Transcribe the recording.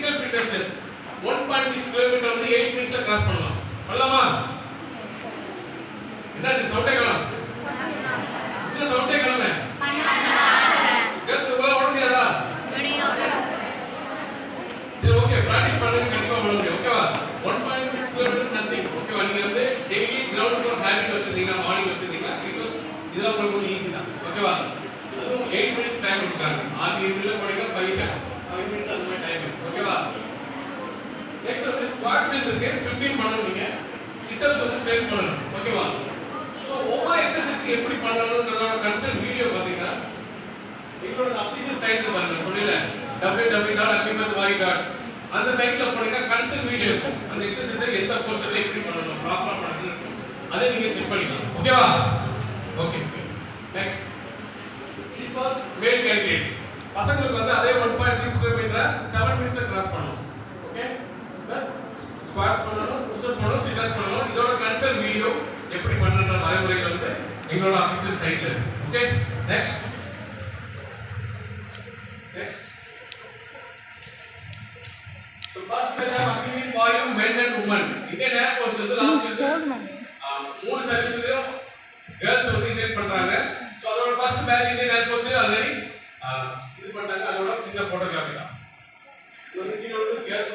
Physical fitness test 1.6 kilometre வந்து 8 மினிட்ஸ்ல cross பண்ணலாம். பண்ணலாமா? என்னாச்சு சவுண்டே காணோம்? என்ன சவுண்டே காணோமே? கேர்ள்ஸ் உங்கள ஓட முடியாதா? சரி ஓகே பிராக்டீஸ் பண்ணுங்க கண்டிப்பா பண்ண முடியும். ஓகேவா? 1.6 கிலோமீட்டர் நதிங். ஓகேவா? நீங்க வந்து டெய்லி கிரவுண்ட் ஃப்ளோர் ஹேபிட் வச்சிருந்தீங்க, மார்னிங் வச்சிருந்தீங்க. பிகாஸ் இதெல்லாம் உங்களுக்கு கொஞ்சம் ஈஸி தான். ஓகேவா? அதுவும் 8 மினிட்ஸ் டைம் கொடுத்தாங்க. ஆர்மி இதுல போறீங்க 5 மினிட்ஸ் அந்த மாதிரி டைம். ஓகேவா? நெக்ஸ்ட் வந்து ஸ்குவாட்ஸ் இருக்கு 15 பண்ணணும் நீங்க. சிட் அப்ஸ் வந்து 10 பண்ணணும். ஓகேவா? சோ ஒவ்வொரு எக்சர்சைஸ் எப்படி பண்ணணும்ன்றதோட கன்செப்ட் வீடியோ பாத்தீங்கன்னா எங்களோட அபிஷியல் சைட்ல பாருங்க சொல்லல www.akimathwai. அந்த சைட்ல போனீங்கன்னா கன்செப்ட் வீடியோ இருக்கும். அந்த எக்சர்சைஸை எந்த போஸ்டர்ல எப்படி பண்ணணும் ப்ராப்பரா பண்ணணும் அதை நீங்க செக் பண்ணிக்கலாம். ஓகேவா? ஓகே நெக்ஸ்ட் இஸ் ஃபார் மேல் கேண்டிடேட்ஸ். பசங்களுக்கு வந்து அதே 1.6 கிலோமீட்டர் 7 மினிட்ஸ்ல கிராஸ் பண்ணணும். ஓகே பஸ் ஸ்குவாட்ஸ் பண்ணணும், புஷ் அப் பண்ணணும், சிட் அப்ஸ் பண்ணணும். இதோட கன்செப்ட் வீடியோ எப்படி பண்ணணும்ன்ற வரைமுறைகள் வந்து எங்களோட அபிஷியல் சைட்ல இருக்கு. Okay next So first batch of active for you men and women. Indian Air Force வந்து லாஸ்ட் இயர் மூணு சர்வீஸ்லயும் கேர்ள்ஸ் வந்து இன்வைட் பண்றாங்க. சோ அதோட first batch Indian air force already இது பண்ணாங்க. அதோட சின்ன போட்டோகிராஃபி தான். இது வந்து கேர்ள்ஸ்